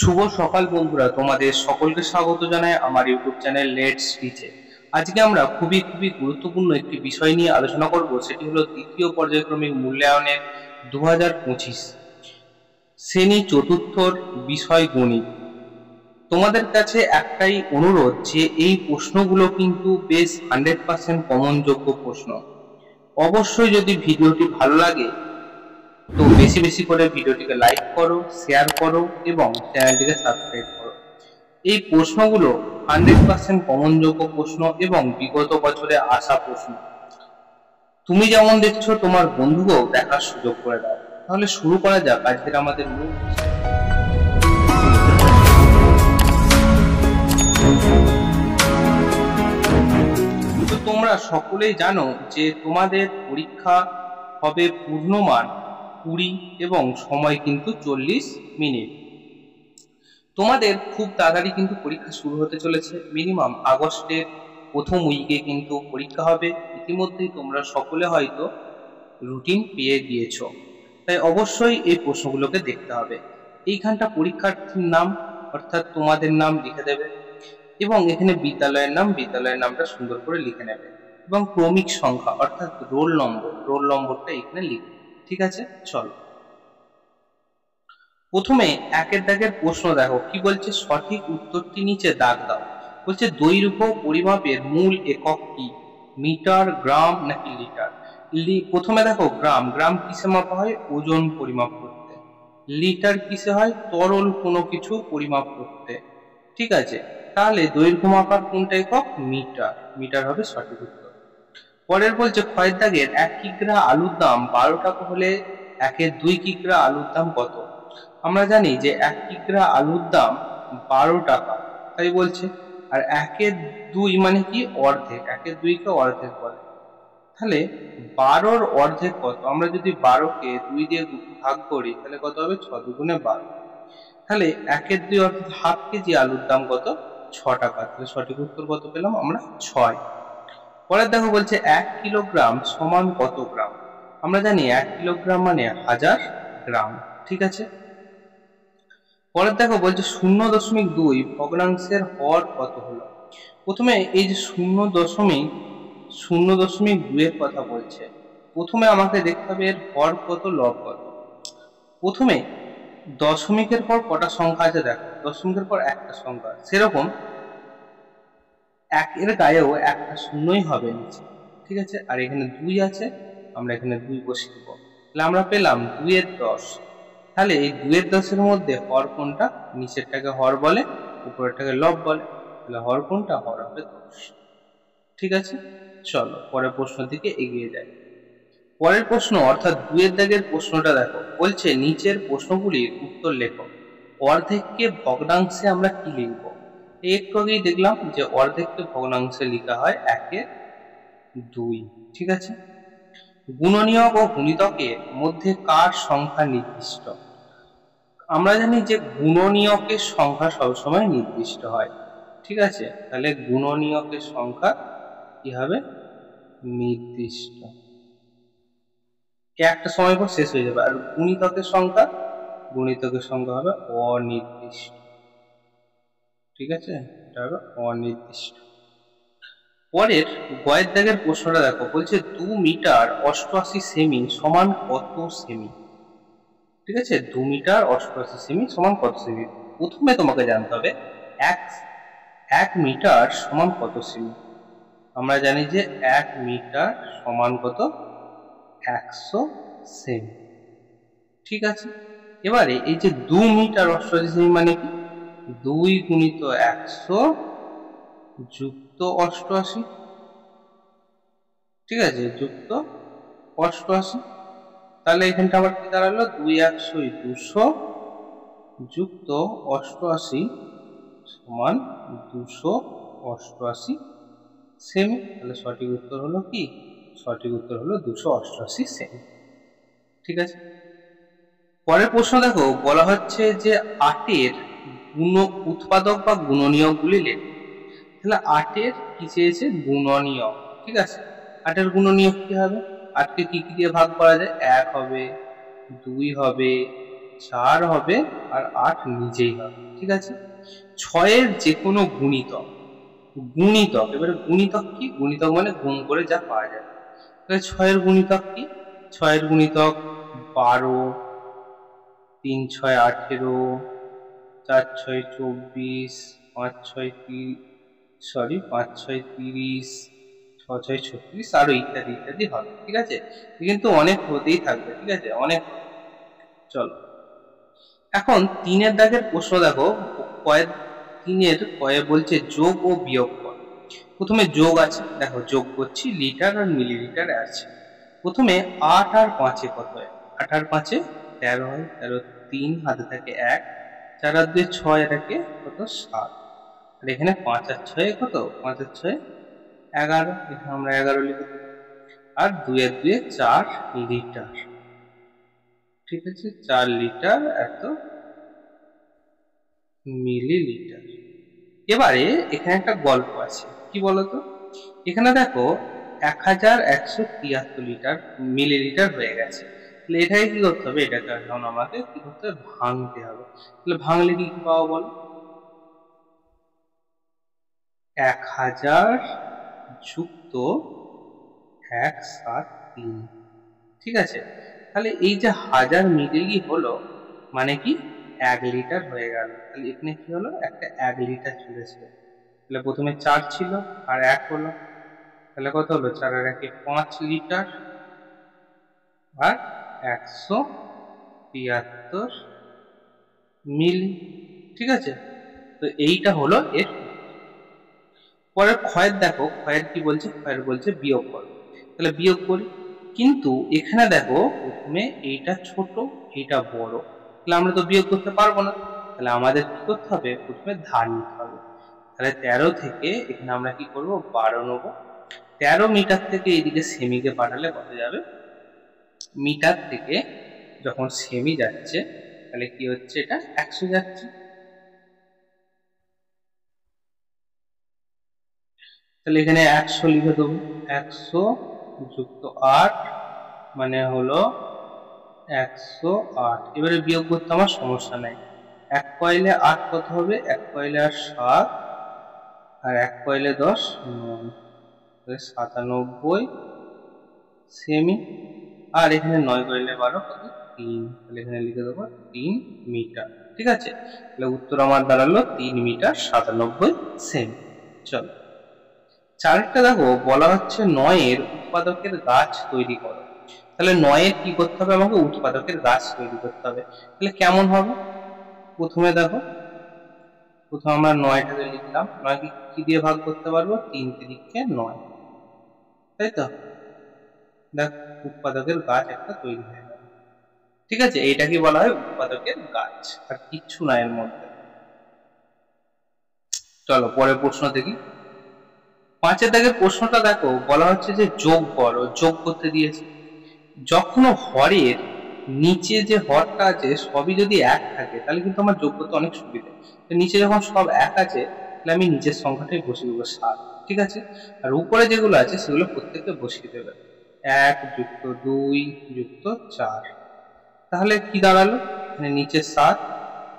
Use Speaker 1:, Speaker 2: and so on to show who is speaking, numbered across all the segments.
Speaker 1: শুভ সকাল বন্ধুরা, তোমাদের সকলকে স্বাগত জানাই আমার ইউটিউব চ্যানেল লেটস টিচে। আজকে আমরা খুবই গুরুত্বপূর্ণ একটি বিষয় নিয়ে আলোচনা করব, সেটি হলো দ্বিতীয় পর্যায়ক্রমিক মূল্যায়নের 2025 শ্রেণী চতুর্থর বিষয় গণিত। তোমাদের কাছে একটাই অনুরোধ যে এই প্রশ্নগুলো কিন্তু বেশ 100% কমন যোগ্য প্রশ্ন। অবশ্যই যদি ভিডিওটি ভালো লাগে তো বেশি করে ভিডিওটিকে লাইক করো, শেয়ার করো এবং চ্যানেলটিকে সাবস্ক্রাইব করো। এই প্রশ্নগুলো 100% কমনযোগ্য প্রশ্ন এবং বিগত বছরে আসা প্রশ্ন। তুমি যেমন দেখছো তোমার বন্ধুকেও দেখার সুযোগ করে দাও। তাহলে শুরু করা যাক আজকের আমাদের মূল। তো তোমরা সকলেই জানো যে তোমাদের পরীক্ষা হবে পূর্ণমান 20 এবং সময় কিন্তু 40 মিনিট। তোমাদের খুব তাড়াতাড়ি কিন্তু পরীক্ষা শুরু হতে চলেছে। মিনিমাম আগস্টের প্রথম উইকে কিন্তু পরীক্ষা হবে। ইতিমধ্যেই তোমরা সকলে হয়তো রুটিন পেয়ে গিয়েছো, তাই অবশ্যই এই প্রশ্নগুলোকে দেখতে হবে। এইখানটা পরীক্ষার্থীর নাম অর্থাৎ তোমাদের নাম লিখে দেবে এবং এখানে বিদ্যালয়ের নামটা সুন্দর করে লিখে নেবে এবং ক্রমিক সংখ্যা অর্থাৎ রোল নম্বরটা এখানে লিখবে। ঠিক আছে, চলো প্রথমে একের দাগের প্রশ্ন দেখো কি বলছে। সঠিক উত্তরটি নিচে দাগ দাও। বলছে দৈর্ঘ্য পরিমাপের মূল একক কি, মিটার, গ্রাম নাকি লিটার। প্রথমে দেখো গ্রাম কিসে মাপা হয়, ওজন পরিমাপ করতে। লিটার কিসে হয়, তরল কোনো কিছু পরিমাপ করতে। ঠিক আছে, তাহলে দৈর্ঘ্য মাপার কোনটা একক, মিটার হবে সঠিক উত্তর। পরের বলছে ক্ষয়ের দাগের 1 কিগ্রা আলুর দাম 12 টাকা হলে একের 2 কিগ্রা আলুর দাম কত। আমরা জানি যে 1 কিগ্রা আলুর দাম 12 টাকা, তাই বলছে। আর 1/2 মানে কি, অর্ধেক। 1/2 কে অর্ধেক বলে। তাহলে 12-র অর্ধেক কত, আমরা যদি 12-কে 2 দিয়ে ভাগ করি তাহলে কত হবে, 6 দুগুণে 12। তাহলে 1/2 অর্থাৎ হাফ কেজি আলুর দাম কত, 6 টাকা। তাহলে সঠিক উত্তর কত পেলাম আমরা, 6। পরের দেখো বলছে 1 কিলোগ্রাম সমান কত গ্রাম। আমরা জানি 1 কিলোগ্রাম মানে 1000 গ্রাম। ঠিক আছে, পরের দেখো বলছে 0.2 ভগ্নাংশের হর কত হলো। প্রথমে এই যে 0.2 এর কথা বলছে, প্রথমে আমাকে দেখতে হবে এর হর কত, লব কত। প্রথমে দশমিকের পর কটা সংখ্যা আছে দেখো, দশমিকের পর একটা সংখ্যা, সেরকম এর গায়েও একটা শূন্যই হবে নিচে। ঠিক আছে, আর এখানে 2 আছে, আমরা এখানে 2 বসিয়ে দেবো। তাহলে আমরা পেলাম 2/10। তাহলে এই 2/10-এর মধ্যে হর কোনটা, নিচেরটাকে হর বলে, উপরেরটাকে লব বলে। তাহলে হর কোনটা, হর হবে 10। ঠিক আছে, চলো পরের প্রশ্নের দিকে এগিয়ে যাই। পরের প্রশ্ন অর্থাৎ 2-এর দাগের প্রশ্নটা দেখো, বলছে নিচের প্রশ্নগুলির উত্তর লেখো। অর্ধেককে ভগ্নাংশে আমরা কি লিখব। একটু আগেই দেখলাম যে অর্ধেককে ভগ্নাংশে লেখা হয় 1/2। ঠিক আছে, গুণনীয়ক ও গুণিতকের মধ্যে কার সংখ্যা নির্দিষ্ট। আমরা জানি যে গুণনীয়কের সংখ্যা সবসময় নির্দিষ্ট হয়। ঠিক আছে, তাহলে গুণনীয়কের সংখ্যা কি হবে, নির্দিষ্ট। একটা সময় পর শেষ হয়ে যাবে। আর গুণিতকের সংখ্যা হবে অনির্দিষ্ট। ঠিক আছে, এটা হবে অনির্দিষ্ট। পরের গয়ের দাগের প্রশ্নটা দেখো, বলছে 2 মিটার 88 সেমি সমান কত সেমি। ঠিক আছে, 2 মিটার 88 সেমি সমান কত সেমি। প্রথমে তোমাকে জানতে হবে এক মিটার সমান কত সেমি। আমরা জানি যে 1 মিটার সমান কত, 100 সেমি। ঠিক আছে, এবারে এই যে 2 মিটার 88 সেমি মানে কি, 2 গুণিত 100 যুক্ত 88। ঠিক আছে, যুক্ত 88। তাহলে এখানটা আবার কি দাঁড়ালো, 2 200 যুক্ত 88 সমান 288 সেমি। তাহলে সঠিক উত্তর হলো কি, সঠিক উত্তর হলো 288 সেমি। ঠিক আছে, পরের প্রশ্ন দেখো, বলা হচ্ছে যে 8-এর উৎপাদক বা গুণনীয়ক গুলি লেখ। তাহলে 8-এর কি চেয়েছে, গুণনীয়ক। ঠিক আছে, 8-এর গুণনীয়ক কি হবে, 8-কে কি দিয়ে ভাগ করা যায়, 1 হবে, 2 হবে, 4 হবে আর 8 নিজেই হবে, ঠিক আছে। 6 এর যে কোনো গুণিতক, এবারে গুণিতক কি? গুণিতক মানে গুণ করে যা পাওয়া যায়। তাহলে 6 এর গুণিতক কি? 6 এর গুণিতক 12, 3 6 18, 4 6 24, 5 6 5 6 30, 6 6 36 আরো ইত্যাদি ইত্যাদি হবে, ঠিক আছে। কিন্তু অনেক হতেই থাকবে, ঠিক আছে, অনেক। চলো এখন 3 দাগের প্রশ্ন দেখো, কয়েক 3 কয়ে বলছে যোগ ও বিয়োগ কর। প্রথমে যোগ আছে, দেখো যোগ করছি, লিটার আর মিলিলিটার আছে। প্রথমে 8 আর 5 কত হয়? 8 আর 5 13 হয়, 13 3 হাতে থাকে 1, 4 আর 2 6, এটাকে কত 7। আর এখানে 5 আর 6 কত? 5 আর 6 11, এখানে আমরা 11 লিখে দেব। আর 2 এর 2 4 লিটার, ঠিক আছে, 4 লিটার এত মিলিলিটার। এবারে এখানে একটা গল্প আছে, কি বলতো? এখানে দেখো 1173 লিটার মিলিলিটার হয়ে গেছে। তাহলে এটাকে কি করতে হবে? এটাকে এখন আমাকে কি করতে হবে? ভাঙতে হবে। তাহলে ভাঙলে কি কি পাবো বলো? 1000 যুক্ত 173, ঠিক আছে। তাহলে এই যে 1000 মিলি হলো, মানে কি 1 লিটার হয়ে গেল। তাহলে এখানে কি হলো? একটা 1 লিটার চলেছে। তাহলে প্রথমে 4 ছিল আর 1 হলো, তাহলে কত হলো? 4 আর 1 5 লিটার আর 173 মিলি, ঠিক আছে। তো এইটা হলো এর। পরে ক্ষয়ের দেখো, ক্ষয়ের কি বলছে? ক্ষয়ের বলছে বিয়োগ করো। তাহলে বিয়োগ করি, কিন্তু এখানে দেখো প্রথমে এইটা ছোট এইটা বড়, তাহলে আমরা তো বিয়োগ করতে পারবো না। তাহলে আমাদের কি করতে হবে? প্রথমে ধার নিতে হবে। তাহলে 13 থেকে এখানে আমরা কি করব? 12 নেব। 13 মিটার থেকে এইদিকে সেমিকে পাঠালে কত যাবে? মিটার থেকে যখন সেমি যাচ্ছে তাহলে কি হচ্ছে? এটা 100 যাচ্ছে। তাহলে এখানে 100 লিখে দেবো। 100 যুক্ত 8 মানে হলো 108। এবারে বিয়োগ করতে আমার সমস্যা নাই। 1 কয়েলে 8 কত হবে? 1 কয়েলে 8 7, আর 1 কয়েলে 10 9, 97 সেমি। আর এখানে 9 কয়েলে 12 কত? 3। তাহলে এখানে লিখে দেবো 3 মিটার, ঠিক আছে। তাহলে উত্তর আমার দাঁড়ালো 3 মিটার 97 সেমি। চলো 4টা দেখো, বলা হচ্ছে 9 এর উৎপাদকের গাছ তৈরি করো। তাহলে 9 এর কি করতে হবে? আমাকে উৎপাদকের গাছ তৈরি করতে হবে। তাহলে কেমন হবে? প্রথমে দেখো, প্রথমে আমরা 9টাকে লিখলাম। 9 কে কি দিয়ে ভাগ করতে পারবো? 3 তিরিকে 9, তাই তো। দেখ, উৎপাদকের গাছ একটা তৈরি হয়ে গেল, ঠিক আছে। এইটাকে বলা হয় উৎপাদকের গাছ, আর কিচ্ছু না এর মধ্যে। চলো পরের প্রশ্ন দেখি। 5 দাগের প্রশ্নটা দেখো, বলা হচ্ছে যে যোগ করো, যোগ করতে দিয়েছে। যখন হরের নিচে যে হরটা আছে সবই যদি 1 থাকে তাহলে কিন্তু আমার যোগ করতে অনেক সুবিধা। তো নিচে যখন সব 1 আছে তাহলে আমি নিচের সংখ্যাটাই বসিয়ে দেবো 7, ঠিক আছে। আর উপরে যেগুলো আছে সেগুলো প্রত্যেককে বসিয়ে দেবে। 1 যুক্ত 2 যুক্ত 4, তাহলে কি দাঁড়ালো? এখানে নিচে 7,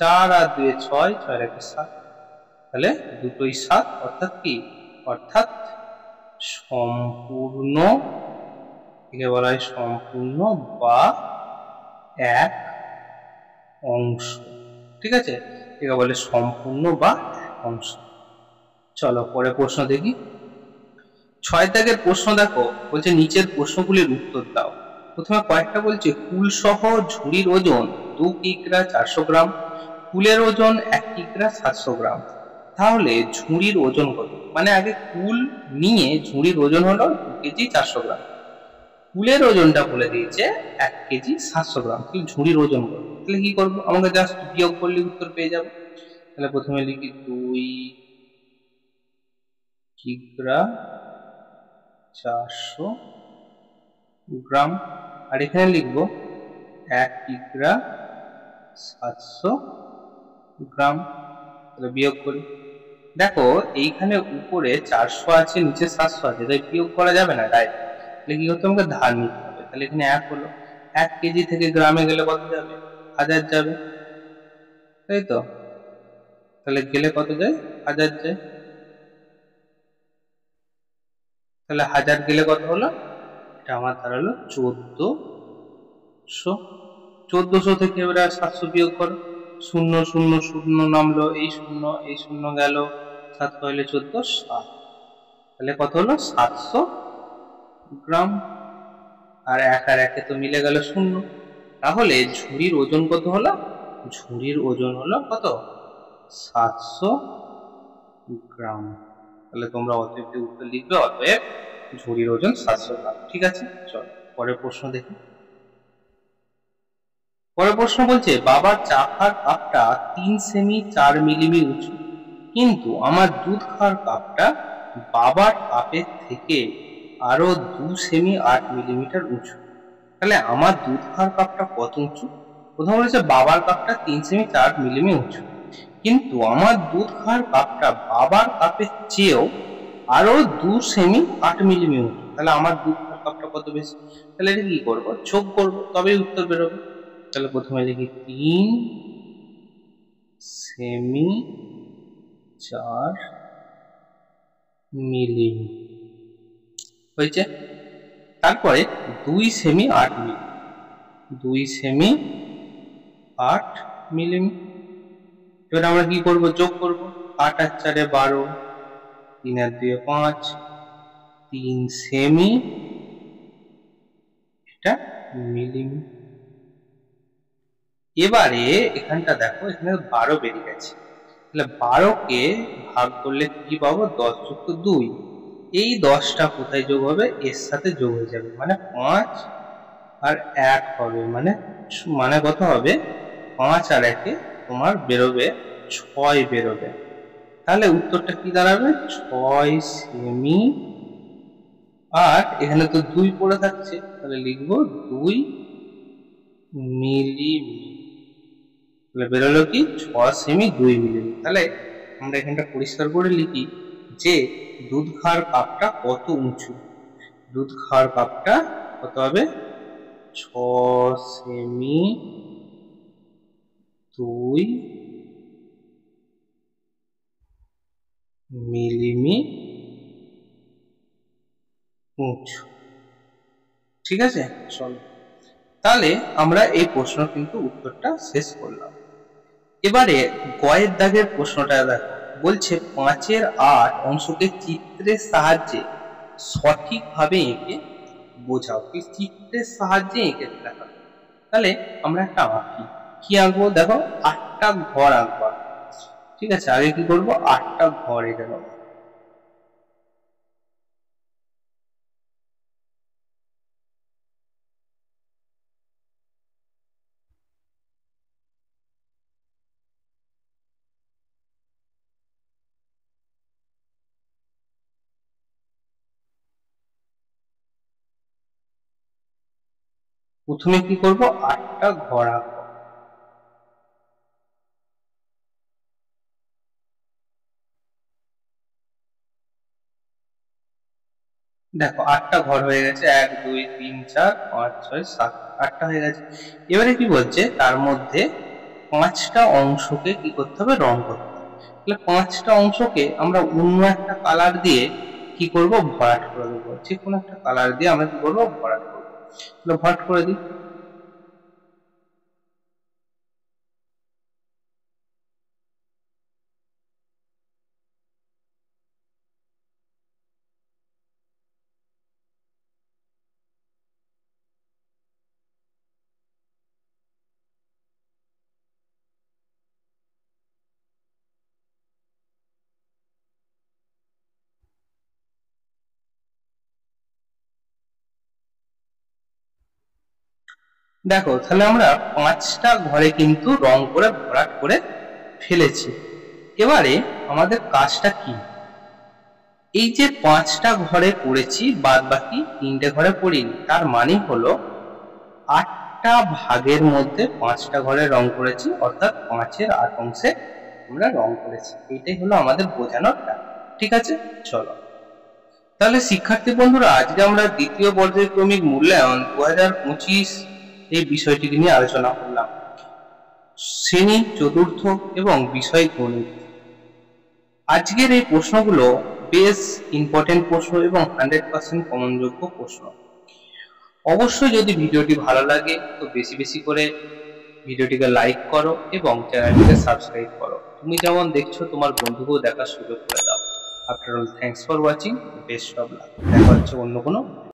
Speaker 1: 4 আর 2 6, 6 আর 1 7, তাহলে দুটোই 7, অর্থাৎ কি? অর্থাৎ সম্পূর্ণ, একে বলা হয় সম্পূর্ণ বা এক অংশ, ঠিক আছে। একে বলে সম্পূর্ণ বা এক অংশ। চলো পরে প্রশ্ন দেখি। 6 দাগের প্রশ্ন দেখো, বলছে নিচের প্রশ্নগুলির উত্তর দাও। প্রথমে কয়েকটা বলছে কুল সহ ঝুড়ির ওজন 2 কিগ্রা 400 গ্রাম, কুলের ওজন 1 কিগ্রা 700 গ্রাম। তাহলে ঝুড়ির ওজন কত? মানে আগে কুল নিয়ে ঝুড়ির ওজন হলো 2 কেজি 400 গ্রাম, কুলের ওজনটা বলে দিয়েছে 1 কেজি 700 গ্রাম। তাহলে ঝুড়ির ওজন কত? তাহলে কি করবো? আমাকে জাস্ট বিয়োগ করলে উত্তর পেয়ে যাবো। তাহলে প্রথমে লিখি 2 কিগ্রা 400 গ্রাম, আর এখানে লিখবো 1 কিগ্রা 700 গ্রাম। তাহলে বিয়োগ করি। দেখো এইখানে উপরে 400 আছে, নিচে 700 আছে, তাই বিয়োগ করা যাবে না ডাইরেক্ট। তাহলে কি করতে? আমাকে ধার নিতে হবে। তাহলে এখানে 1 হলো, 1 কেজি থেকে গ্রামে গেলে কত যাবে? 1000 যাবে, তাই তো? তাহলে গেলে কত যায়? 1000 যায়। তাহলে 1000 গেলে কত হলো? এটা আমার দাঁড়ালো 1400। 1400 থেকে এবারে 700 বিয়োগ করো। 0 0 0 নামলো, এই 0 এই 0 গেল, 7 হইলে 14, 7। তাহলে কত হলো? 700 গ্রাম। আর 1 আর 1 তো মিলে গেল 0। তাহলে ঝুড়ির ওজন কত হলো? ঝুড়ির ওজন হলো কত? 700 গ্রাম। তাহলে তোমরা অতএব উত্তর লিখবে, অতএব ঝুড়ির ওজন 700 গ্রাম। ঠিক আছে, চলো পরের প্রশ্ন দেখি। পরের প্রশ্ন বলছে, বাবার চা খাওয়ার কাপটা 3 সেমি 4 মিলিমি উঁচু, কিন্তু আমার দুধ খাওয়ার কাপটা বাবার কাপের থেকে আরো 2 সেমি 8 মিলিমিটার উঁচু। তাহলে আমার দুধ খাওয়ার কাপটা কত উঁচু? প্রথম বলেছে বাবার কাপটা 3 সেমি 4 মিলিমি উঁচু, কিন্তু আমার দুধ খাওয়ার কাপটা বাবার কাপের চেয়েও আরো 2 সেমি 8 মিলিমি উঁচু। তাহলে আমার দুধ খাওয়ার কাপটা কত বেশি? তাহলে এটা কি করবো? যোগ করবো, তবেই উত্তর বেরোবে। তাহলে প্রথমে লিখি 3 সেমি 4 মিলিমি হয়েছে। তারপরে 2 সেমি 8 মিলি, 2 সেমি 8 মিলিমি। এবার আমরা কি করব? যোগ করব। 8 আর 4 12, 3 আর 2 5, 3 সেমি, এটা মিলিমি। এবারে এখানটা দেখো, এখানে 12 বেরিয়ে গেছে। তাহলে 12 কে ভাগ করলে কি পাবো? 10 যুক্ত 2। এই 10টা কোথায় যোগ হবে? এর সাথে যোগ হয়ে যাবে, মানে 5 আর 1 হবে, মানে কত হবে? 5 আর 1 তোমার বেরোবে 6 বেরোবে। তাহলে উত্তরটা কি দাঁড়াবে? 6 সেমি। আর এখানে তো 2 পড়ে থাকছে, তাহলে লিখবো 2 মিলিমি। তাহলে বেরোলো কি? 6 সেমি 2 মিলিমি। তাহলে আমরা এখানটা পরিষ্কার করে লিখি যে দুধ খাওয়ার কাপটা কত উঁচু। দুধ খাওয়ার কাপটা কত হবে? 6 সেমি 2 মিলিমি উঁচু। ঠিক আছে, চলো তাহলে আমরা এই প্রশ্ন কিন্তু উত্তরটা শেষ করলাম। এবারে গয়ের দাগের প্রশ্নটা দেখো, বলছে 5-এর 8 অংশকে চিত্রের সাহায্যে সঠিকভাবে এঁকে বোঝাও। এই চিত্রের সাহায্যে এঁকে দেখাও। তাহলে আমরা একটা আঁকি। কি আঁকবো? দেখো 8টা ঘর আঁকবো। ঠিক আছে, আগে কি করবো? 8টা ঘর এঁকে নেবো। প্রথমে কি করবো? 8টা ঘর আঁকবো। দেখো 8টা ঘর হয়ে গেছে, 1 2 3 4 5 6 7, 8টা হয়ে গেছে। এবারে কি বলছে? তার মধ্যে 5টা অংশকে কি করতে হবে? রং করতে হবে। তাহলে 5টা অংশকে আমরা অন্য একটা কালার দিয়ে কি করব? ভরাট করে দেবো। যে কোনো একটা কালার দিয়ে আমরা কি করবো? ভরাট করবো। তাহলে ভরাট করে দিই। দেখো তাহলে আমরা 5টা ঘরে কিন্তু রং করে ভরাট করে ফেলেছি। এবারে আমাদের কাজটা কি? এই যে 5টা ঘরে করেছি, বাদ বাকি 3টে ঘরে করিনি, তার মানে হলো 8টা ভাগের মধ্যে 5টা ঘরে রং করেছি, অর্থাৎ 5-এর 8 অংশে আমরা রং করেছি। এটাই হলো আমাদের বোঝানোর কাজ। ঠিক আছে, চলো তাহলে শিক্ষার্থী বন্ধুরা, আজকে আমরা দ্বিতীয় পর্যায়ক্রমিক মূল্যায়ন 2025 এই বিষয়টি নিয়ে আলোচনা করলাম। শ্রেণী চতুর্থ এবং বিষয় গণিত। আজকের এই প্রশ্নগুলো বেশ ইম্পর্টেন্ট প্রশ্ন এবং 100% কমনযোগ্য প্রশ্ন। অবশ্যই যদি ভিডিওটি ভালো লাগে তো বেশি বেশি করে ভিডিওটিকে লাইক করো এবং চ্যানেলটিকে সাবস্ক্রাইব করো। তুমি যেমন দেখছো তোমার বন্ধুকেও দেখার সুযোগ করে দাও। After all, thanks for watching. Best of luck. দেখা হচ্ছে অন্য কোনো